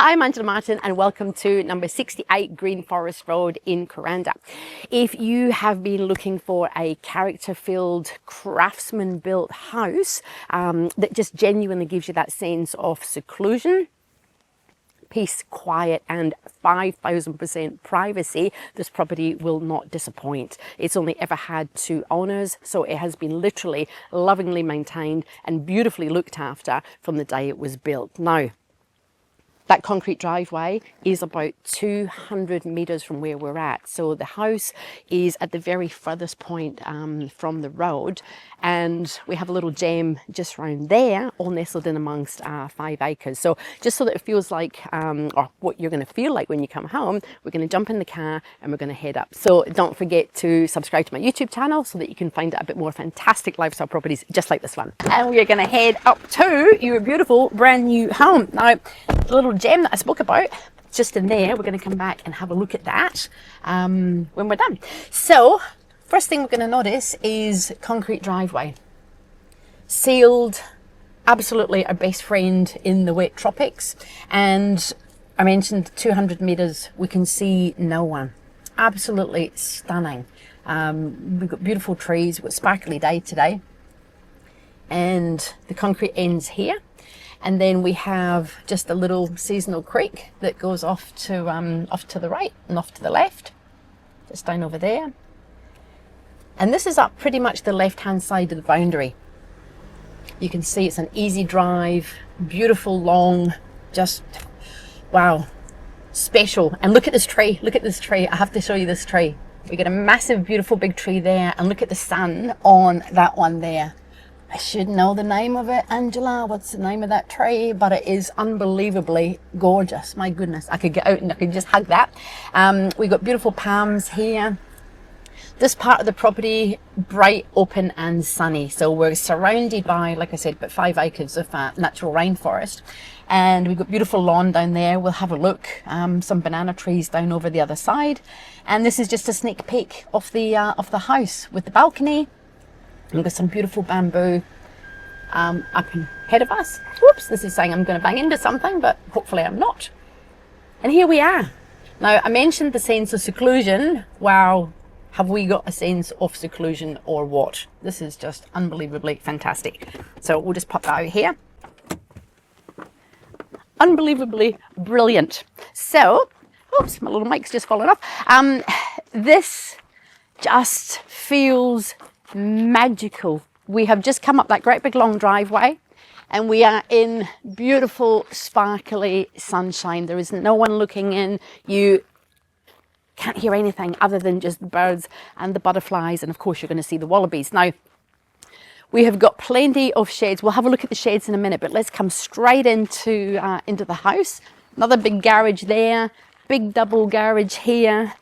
Hi, I'm Angela Martin and welcome to number 68 Green Forest Road in Kuranda. If you have been looking for a character-filled, craftsman-built house that just genuinely gives you that sense of seclusion, peace, quiet and 5,000% privacy, this property will not disappoint. It's only ever had 2 owners, so it has been literally lovingly maintained and beautifully looked after from the day it was built. Now, that concrete driveway is about 200 meters from where we're at. So the house is at the very furthest point from the road, and we have a little gem just around there, all nestled in amongst 5 acres. So just so that it feels like, or what you're going to feel like when you come home, we're going to jump in the car and we're going to head up. So don't forget to subscribe to my YouTube channel so that you can find out a bit more fantastic lifestyle properties just like this one. And we're going to head up to your beautiful brand new home. Now, the little gem that I spoke about, just in there, we're going to come back and have a look at that when we're done. So first thing we're going to notice is concrete driveway, sealed, absolutely our best friend in the wet tropics. And I mentioned 200 meters, we can see no one. Absolutely stunning. We've got beautiful trees, we've got sparkly day today, and the concrete ends here. And then we have just a little seasonal creek that goes off to the right and off to the left, just down over there. And this is up pretty much the left-hand side of the boundary. You can see it's an easy drive, beautiful, long, just, wow, special. And look at this tree, look at this tree. I have to show you this tree. We got a massive, beautiful big tree there, and look at the sun on that one there. I should know the name of it, Angela. What's the name of that tree? But it is unbelievably gorgeous. My goodness, I could get out and I could just hug that. We've got beautiful palms here. This part of the property, bright, open and sunny. So we're surrounded by, like I said, about 5 acres of natural rainforest. And we've got beautiful lawn down there. We'll have a look. Some banana trees down over the other side. And this is just a sneak peek of the house with the balcony. We've got some beautiful bamboo up ahead of us. Whoops, this is saying I'm going to bang into something, but hopefully I'm not. And here we are. Now, I mentioned the sense of seclusion. Wow, have we got a sense of seclusion or what? This is just unbelievably fantastic. So we'll just pop that out here. Unbelievably brilliant. So, oops, my little mic's just fallen off. This just feels magical. We have just come up that great big long driveway and we are in beautiful sparkly sunshine. There is no one looking in. You can't hear anything other than just the birds and the butterflies, and of course you're going to see the wallabies. Now, we have got plenty of shades. We'll have a look at the shades in a minute, but let's come straight into the house. Another big garage there, big double garage here,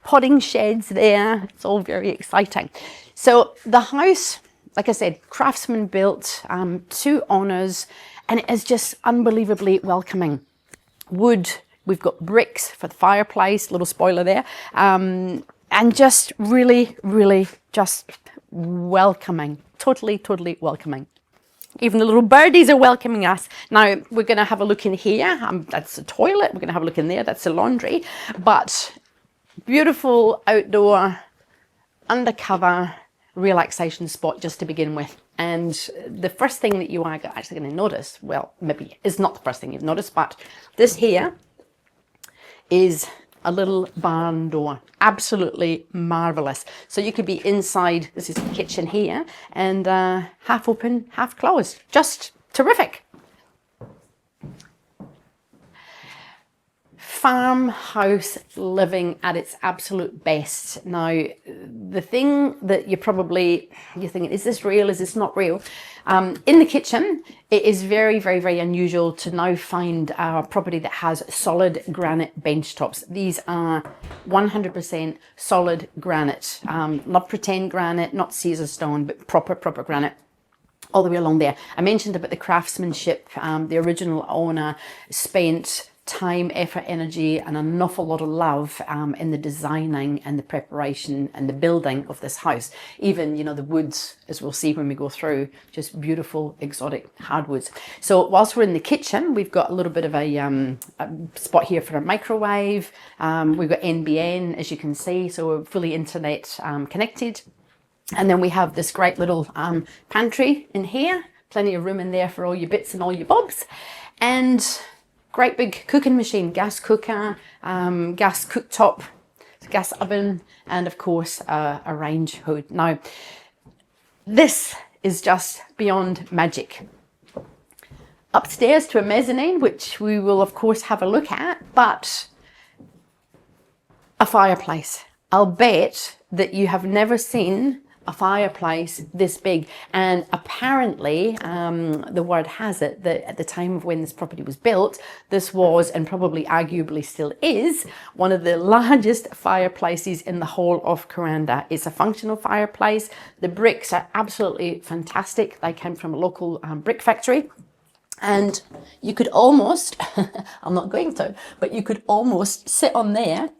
potting sheds there. It's all very exciting. So the house, like I said, craftsman built, 2 owners, and it is just unbelievably welcoming. Wood, we've got bricks for the fireplace, little spoiler there, and just really, really just welcoming, totally welcoming. Even the little birdies are welcoming us. Now, we're going to have a look in here. That's the toilet. We're going to have a look in there. That's the laundry. But beautiful outdoor, undercover relaxation spot just to begin with. And the first thing that you are actually going to notice, well, maybe it's not the first thing you've noticed, but this here is a little barn door. Absolutely marvelous. So you could be inside, this is the kitchen here, and half open, half closed. Just terrific. Farmhouse living at its absolute best. Now, the thing that you're thinking, is this real? Is this not real? In the kitchen, it is very unusual to now find a property that has solid granite bench tops. These are 100% solid granite, not pretend granite, not Caesar stone, but proper granite. All the way along there. I mentioned about the craftsmanship. The original owner spent time, effort, energy, and an awful lot of love in the designing and the preparation and the building of this house. Even, you know, the woods, as we'll see when we go through, just beautiful exotic hardwoods. So whilst we're in the kitchen, we've got a little bit of a spot here for a microwave. We've got NBN, as you can see, so we're fully internet connected. And then we have this great little pantry in here, plenty of room in there for all your bits and all your bobs. And great big cooking machine, gas cooker, gas cooktop, gas oven, and of course a range hood. Now, this is just beyond magic. Upstairs to a mezzanine, which we will of course have a look at, but a fireplace. I'll bet that you have never seen a fireplace this big, and apparently the word has it that at the time of when this property was built, this was, and probably arguably still is, one of the largest fireplaces in the whole of Kuranda. It's a functional fireplace. The bricks are absolutely fantastic. They came from a local brick factory. And you could almost, I'm not going to, but you could almost sit on there.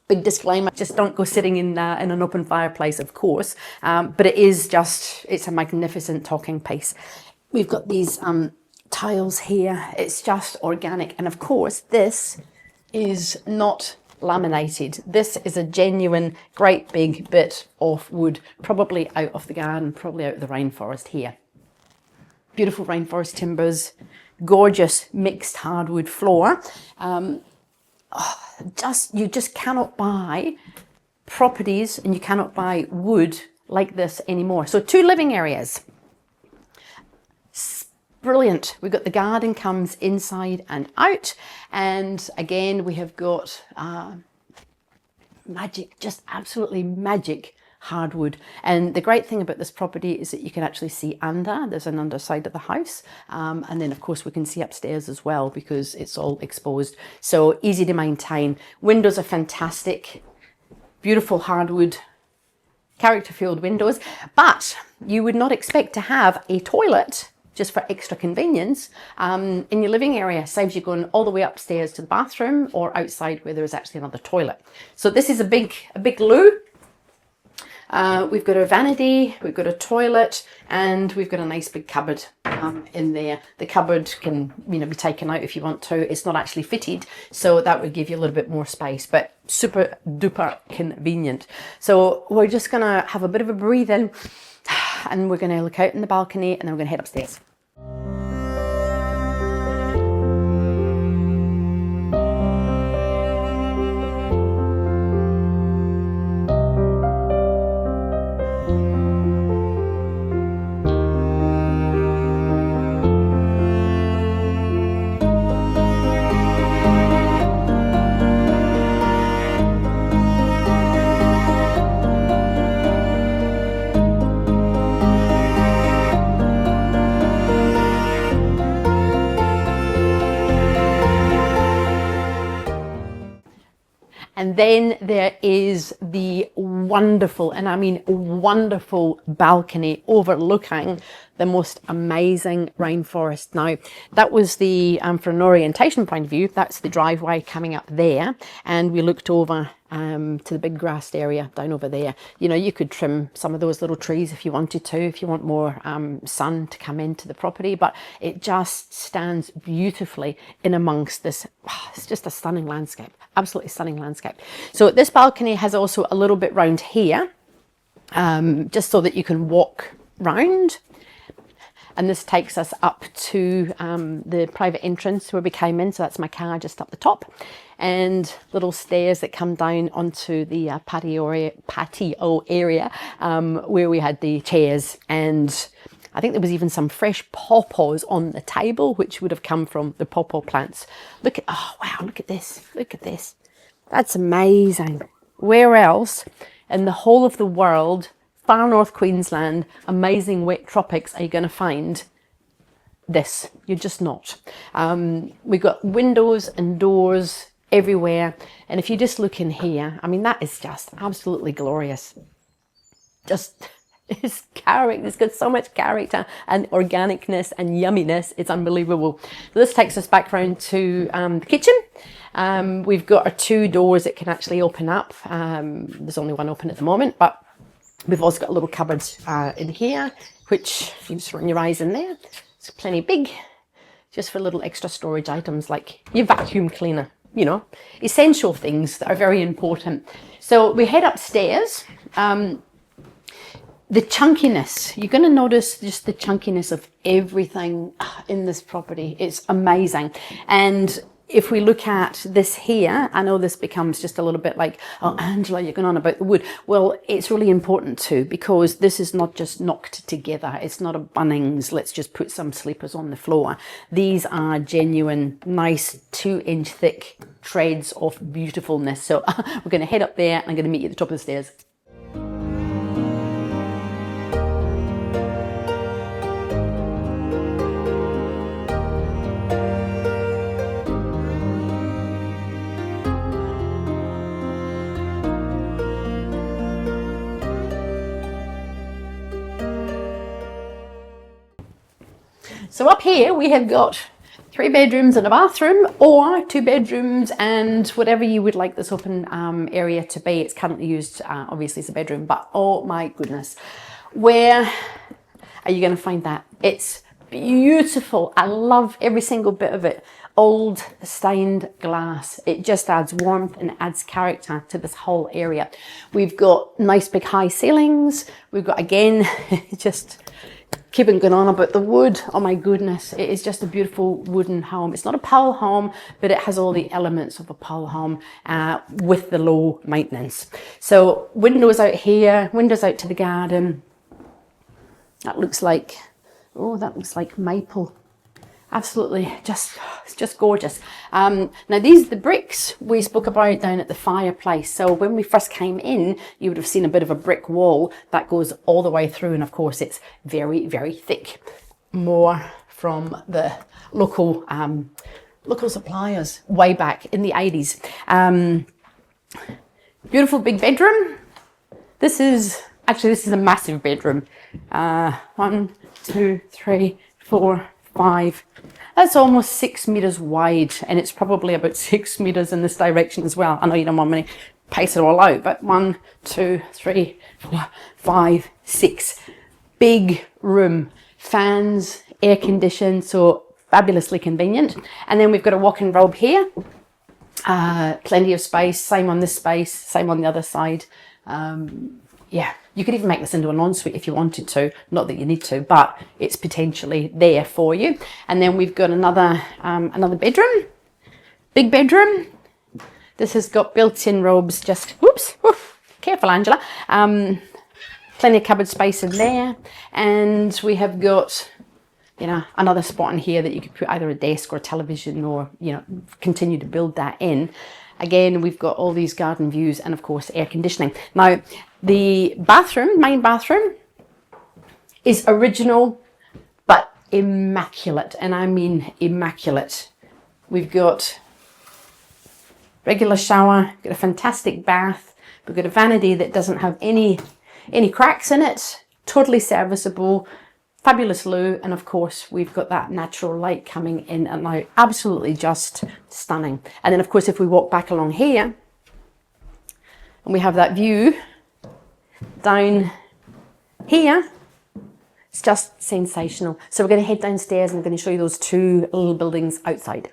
Big disclaimer, just don't go sitting in an open fireplace, of course, but it is just, it's a magnificent talking piece. We've got these tiles here. It's just organic. And of course, this is not laminated. This is a genuine, great big bit of wood, probably out of the garden, probably out of the rainforest here. Beautiful rainforest timbers, gorgeous mixed hardwood floor. You just cannot buy properties and you cannot buy wood like this anymore. So 2 living areas. Brilliant. We've got the garden comes inside and out. And again, we have got magic, just absolutely magic hardwood. And the great thing about this property is that you can actually see under. There's an underside of the house. And then of course we can see upstairs as well because it's all exposed. So easy to maintain. Windows are fantastic. Beautiful hardwood, character-filled windows. But you would not expect to have a toilet just for extra convenience in your living area. Saves you going all the way upstairs to the bathroom or outside where there is actually another toilet. So this is a big loo. We've got a vanity, we've got a toilet, and we've got a nice big cupboard in there. The cupboard can, you know, be taken out if you want to. It's not actually fitted, so that would give you a little bit more space, but super duper convenient. So we're just gonna have a bit of a breathe in, and we're gonna look out in the balcony, and then we're gonna head upstairs. And then there is the wonderful, and I mean wonderful, balcony overlooking the most amazing rainforest. Now, that was the, from an orientation point of view, that's the driveway coming up there. And we looked over to the big grassed area down over there. You know, you could trim some of those little trees if you wanted to, if you want more sun to come into the property, but it just stands beautifully in amongst this. It's just a stunning landscape, absolutely stunning landscape. So this balcony has also a little bit round here, just so that you can walk round. And this takes us up to the private entrance where we came in. So that's my car just up the top, and little stairs that come down onto the patio area where we had the chairs. And I think there was even some fresh pawpaws on the table, which would have come from the pawpaw plants. Look at, oh wow, look at this. Look at this. That's amazing. Where else in the whole of the world, far north Queensland, amazing wet tropics, are you going to find this? You're just not. We've got windows and doors everywhere. And if you just look in here, I mean, that is just absolutely glorious. Just It's character. It's got so much character and organicness and yumminess. It's unbelievable. So this takes us back round to the kitchen. We've got our 2 doors that can actually open up. There's only one open at the moment, but we've also got a little cupboard in here, which you just run your eyes in there. It's plenty big, just for little extra storage items like your vacuum cleaner, you know, essential things that are very important. So we head upstairs. The chunkiness, you're going to notice just the chunkiness of everything in this property. It's amazing. And if we look at this here, I know this becomes just a little bit like, oh, Angela, you're going on about the wood. Well, it's really important too, because this is not just knocked together. It's not a Bunnings, let's just put some sleepers on the floor. These are genuine, nice 2-inch thick treads of beautifulness. So we're going to head up there and I'm going to meet you at the top of the stairs. So up here we have got 3 bedrooms and a bathroom, or 2 bedrooms and whatever you would like this open area to be. It's currently used obviously as a bedroom, but oh my goodness, where are you going to find that? It's beautiful. I love every single bit of it. Old stained glass. It just adds warmth and adds character to this whole area. We've got nice big high ceilings. We've got, again, just keeping going on about the wood. Oh my goodness, it is just a beautiful wooden home. It's not a pole home, but it has all the elements of a pole home with the low maintenance. So windows out here, windows out to the garden. That looks like, oh, that looks like maple. Absolutely, it's just gorgeous. Now these are the bricks we spoke about down at the fireplace. So when we first came in, you would have seen a bit of a brick wall that goes all the way through, and of course it's very, very thick. More from the local suppliers way back in the 80s. Beautiful big bedroom. This is a massive bedroom. 1, 2, 3, 4, 5. That's almost 6 meters wide, and it's probably about 6 meters in this direction as well. I know you don't want me to pace it all out, but 1, 2, 3, 4, 5, 6. Big room, fans, air conditioned, so fabulously convenient. And then we've got a walk-in robe here. Plenty of space, same on this space, same on the other side. Yeah, you could even make this into an ensuite if you wanted to. Not that you need to, but it's potentially there for you. And then we've got another bedroom, big bedroom. This has got built-in robes. Just whoops, careful, Angela. Plenty of cupboard space in there, and we have got, you know, another spot in here that you could put either a desk or a television, or, you know, continue to build that in. Again, we've got all these garden views and of course air conditioning. Now, the bathroom, main bathroom, is original but immaculate, and I mean immaculate. We've got regular shower, got a fantastic bath, we've got a vanity that doesn't have any cracks in it, totally serviceable, fabulous loo, and of course we've got that natural light coming in and out. Absolutely just stunning. And then of course if we walk back along here and we have that view down here, it's just sensational. So we're going to head downstairs and I'm going to show you those 2 little buildings outside.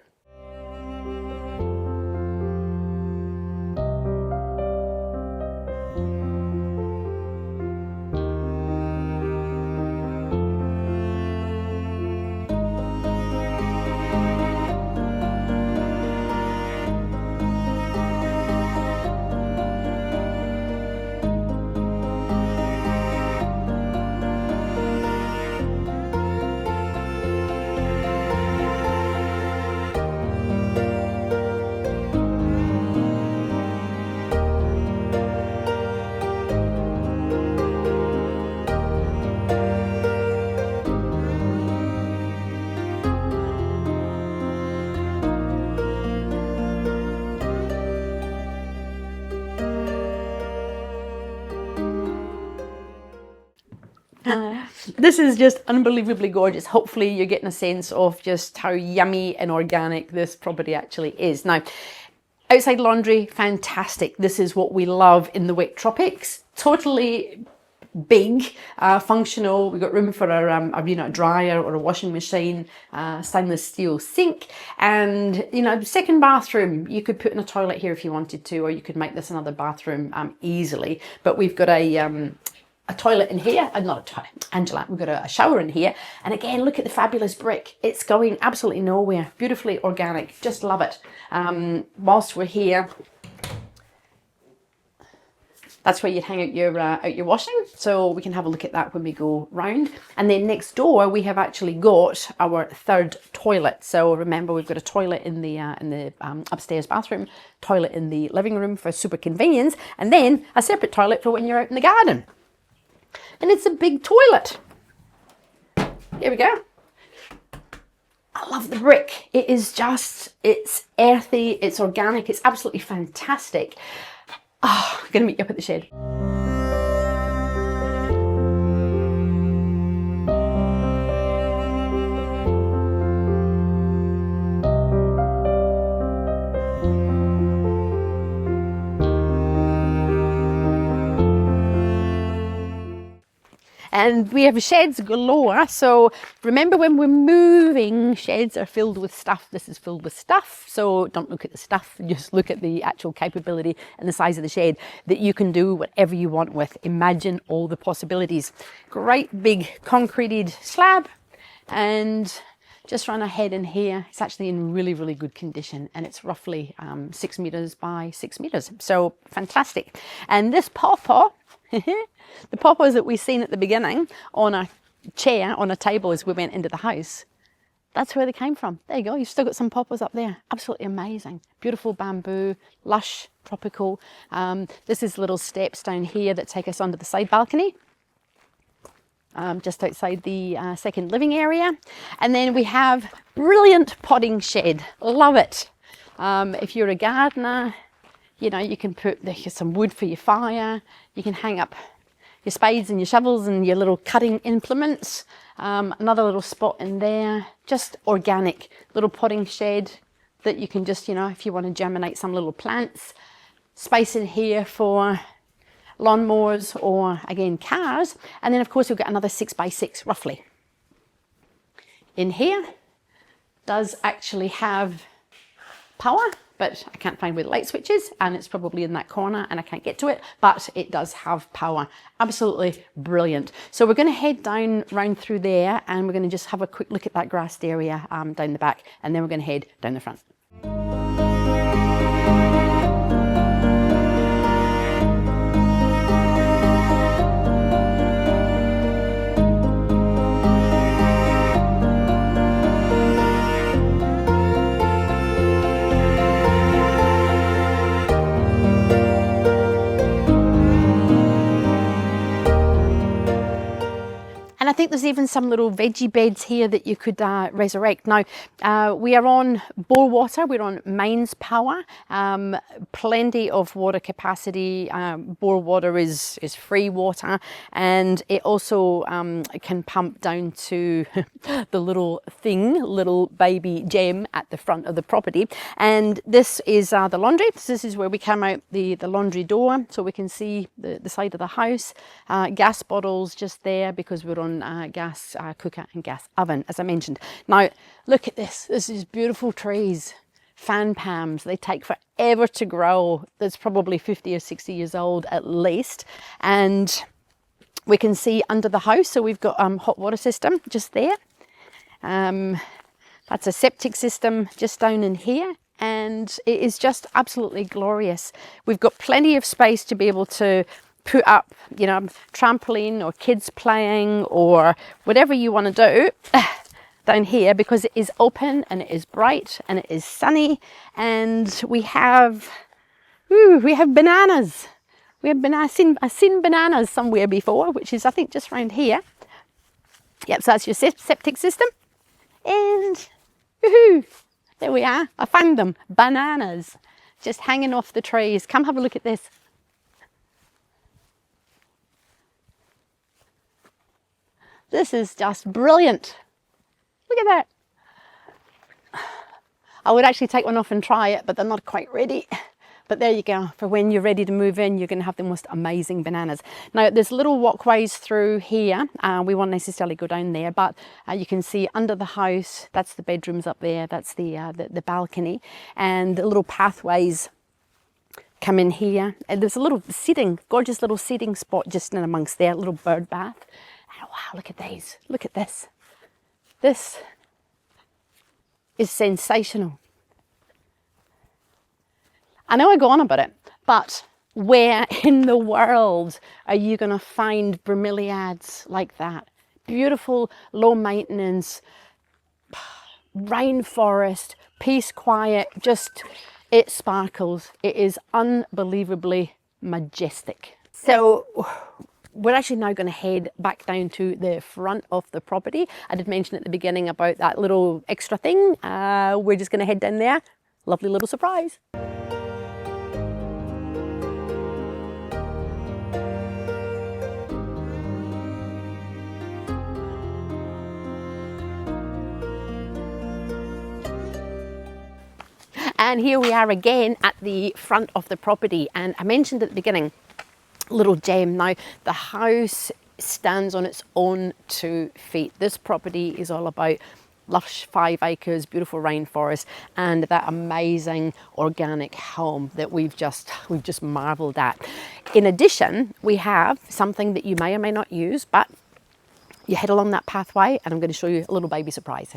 This is just unbelievably gorgeous. Hopefully you're getting a sense of just how yummy and organic this property actually is. Now, outside laundry, fantastic. This is what we love in the wet tropics. Totally big, functional. We've got room for a dryer or a washing machine, stainless steel sink, and second bathroom. You could put in a toilet here if you wanted to, or you could make this another bathroom easily. But we've got a toilet in here, not a toilet, Angela, we've got a shower in here. And again, look at the fabulous brick. It's going absolutely nowhere. Beautifully organic, just love it. Whilst we're here, that's where you'd hang out your washing. So we can have a look at that when we go round. And then next door, we have actually got our third toilet. So remember, we've got a toilet in the upstairs bathroom, toilet in the living room for super convenience, and then a separate toilet for when you're out in the garden. And it's a big toilet. Here we go. I love the brick. It is just, it's earthy, it's organic, it's absolutely fantastic. Oh, I'm gonna meet you up at the shed. And we have sheds galore. So remember, when we're moving, sheds are filled with stuff. This is filled with stuff. So don't look at the stuff, just look at the actual capability and the size of the shed that you can do whatever you want with. Imagine all the possibilities. Great big concreted slab, and just run ahead in here. It's actually in really, really good condition, and it's roughly 6 meters by 6 meters. So fantastic. And this pawpaw, the pawpaws that we seen at the beginning on a chair, on a table as we went into the house, that's where they came from. There you go, you've still got some pawpaws up there. Absolutely amazing. Beautiful bamboo, lush, tropical. This is little steps down here that take us onto the side balcony, just outside the second living area. And then we have brilliant potting shed. Love it. If you're a gardener, you can put some wood for your fire. You can hang up your spades and your shovels and your little cutting implements. Another little spot in there, just organic little potting shed that you can just, if you want to germinate some little plants. Space in here for lawnmowers or, again, cars. And then, of course, we've got another 6 by 6 roughly. In here does actually have power, but I can't find where the light switch is, and it's probably in that corner and I can't get to it, but it does have power. Absolutely brilliant. So we're going to head down round through there, and we're going to just have a quick look at that grassed area down the back, and then we're going to head down the front. And I think there's even some little veggie beds here that you could resurrect. Now, we are on bore water, we're on mains power, plenty of water capacity. Bore water is free water, and it also can pump down to the little baby gem at the front of the property. And this is the laundry. This is where we come out the laundry door, so we can see the side of the house. Gas bottles just there because we're on gas cooker and gas oven, as I mentioned. Now look at this. This is beautiful trees, fan palms. They take forever to grow. That's probably 50 or 60 years old at least. And we can see under the house, so we've got hot water system just there. That's a septic system just down in here, and it is just absolutely glorious. We've got plenty of space to be able to put up, trampoline or kids playing or whatever you want to do down here, because it is open and it is bright and it is sunny. And we have bananas. I've seen bananas somewhere before, which is, I think, just around here. Yep, so that's your septic system. And there we are. I found them. Bananas just hanging off the trees. Come have a look at this. This is just brilliant. Look at that. I would actually take one off and try it, but they're not quite ready. But there you go. For when you're ready to move in, you're going to have the most amazing bananas. Now, there's little walkways through here. We won't necessarily go down there, but you can see under the house, that's the bedrooms up there. That's the balcony. And the little pathways come in here. And there's a little seating, gorgeous little seating spot just in amongst there, little bird bath. And wow, look at these. Look at this. This is sensational. I know I go on about it, but where in the world are you going to find bromeliads like that? Beautiful, low maintenance, rainforest, peace, quiet, just, it sparkles. It is unbelievably majestic. So we're actually now going to head back down to the front of the property. I did mention at the beginning about that little extra thing. We're just going to head down there. Lovely little surprise. And here we are again at the front of the property. And I mentioned at the beginning, little gem. Now, the house stands on its own 2 feet. This property is all about lush 5 acres, beautiful rainforest, and that amazing organic home that we've just marveled at. In addition, we have something that you may or may not use, but you head along that pathway and I'm going to show you a little baby surprise.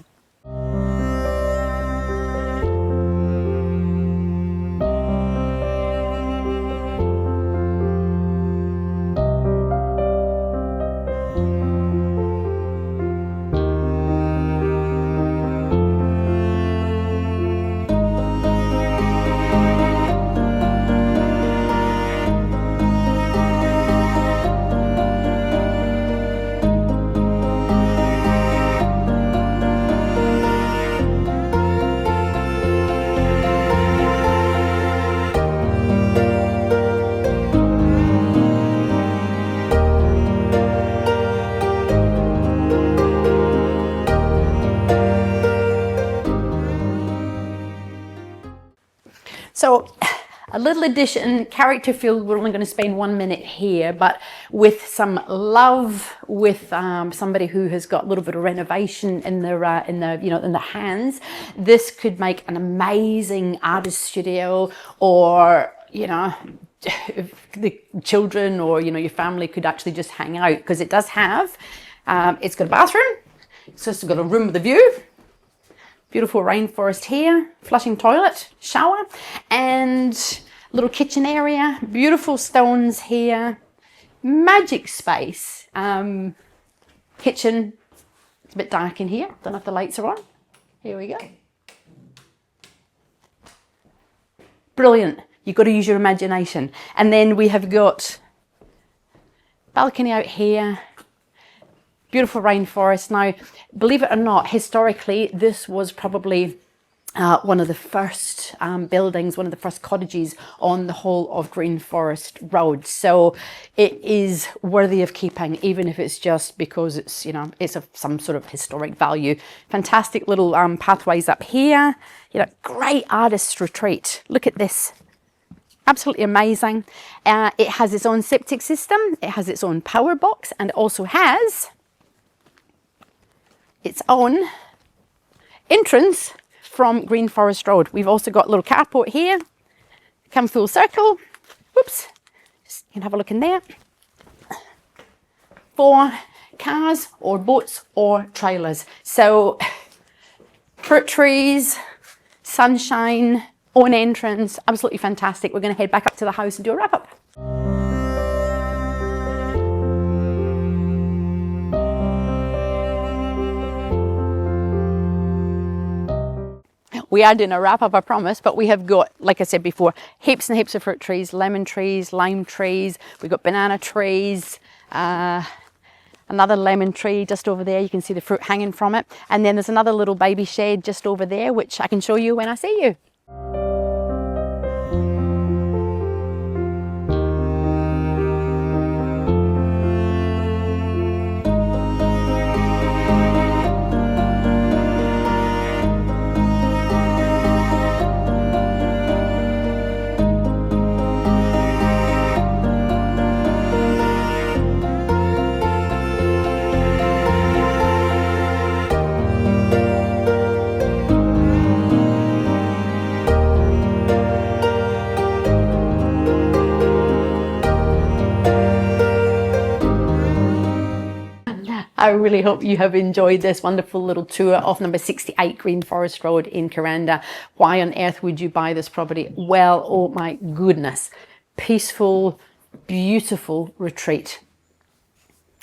So a little addition, character filled, we're only going to spend 1 minute here, but with some love, with somebody who has got a little bit of renovation in their in the hands, this could make an amazing artist studio, or if the children or your family could actually just hang out, because it does have it's got a bathroom, so it's got a room with a view. Beautiful rainforest here, flushing toilet, shower, and little kitchen area. Beautiful stones here, magic space. Kitchen, it's a bit dark in here. Don't know if the lights are on. Here we go. Brilliant. You've got to use your imagination. And then we have got balcony out here. Beautiful rainforest. Now, believe it or not, historically, this was probably one of the first buildings, one of the first cottages on the whole of Green Forest Road. So it is worthy of keeping, even if it's just because it's, it's of some sort of historic value. Fantastic little pathways up here. Great artist's retreat. Look at this. Absolutely amazing. It has its own septic system. It has its own power box, and it also has its own entrance from Green Forest Road. We've also got a little carport here. Come full circle. Whoops. You can have a look in there. For cars or boats or trailers. So fruit trees, sunshine, own entrance, absolutely fantastic. We're going to head back up to the house and do a wrap up. We are doing a wrap up, I promise, but we have got, like I said before, heaps and heaps of fruit trees, lemon trees, lime trees. We've got banana trees, another lemon tree just over there. You can see the fruit hanging from it. And then there's another little baby shed just over there, which I can show you when I see you. I really hope you have enjoyed this wonderful little tour of number 68 Green Forest Road in Kuranda. Why on earth would you buy this property? Well, oh my goodness. Peaceful, beautiful retreat.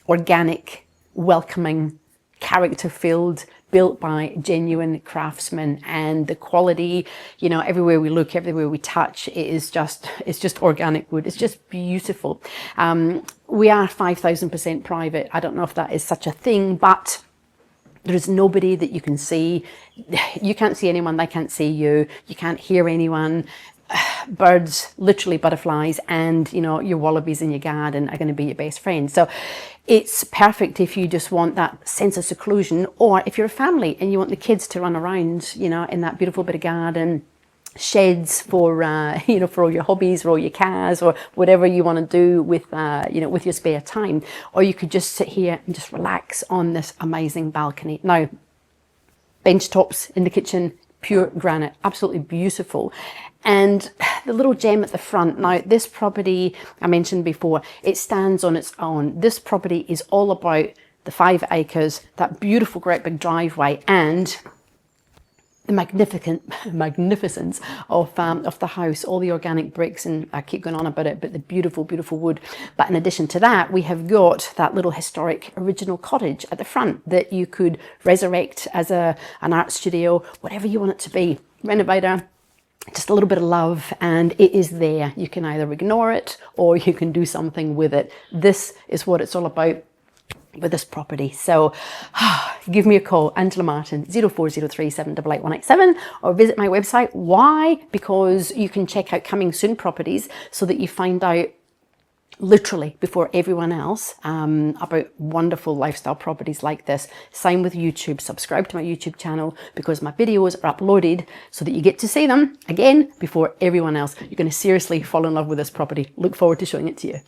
Organic, welcoming, character-filled, built by genuine craftsmen, and the quality, you know, everywhere we look, everywhere we touch, it's just organic wood. It's just beautiful. We are 5,000% private. I don't know if that is such a thing, but there is nobody that you can see. You can't see anyone, they can't see you. You can't hear anyone. Birds, literally butterflies, and you know, your wallabies in your garden are going to be your best friend. So it's perfect if you just want that sense of seclusion, or if you're a family and you want the kids to run around, you know, in that beautiful bit of garden, sheds for you know, for all your hobbies or all your cars or whatever you want to do with you know, with your spare time. Or you could just sit here and just relax on this amazing balcony. Now, benchtops in the kitchen, pure granite, absolutely beautiful. And the little gem at the front, now this property I mentioned before, it stands on its own. This property is all about the 5 acres, that beautiful great big driveway, and the magnificence of the house, all the organic bricks, and I keep going on about it, but the beautiful, beautiful wood. But in addition to that, we have got that little historic original cottage at the front that you could resurrect as an art studio, whatever you want it to be. Renovator, just a little bit of love, and it is there. You can either ignore it or you can do something with it. This is what it's all about with this property. So give me a call, Angela Martin, 0403 788 187, or visit my website. Why? Because you can check out coming soon properties so that you find out literally before everyone else about wonderful lifestyle properties like this. Same with YouTube. Subscribe to my YouTube channel because my videos are uploaded so that you get to see them again before everyone else. You're going to seriously fall in love with this property. Look forward to showing it to you.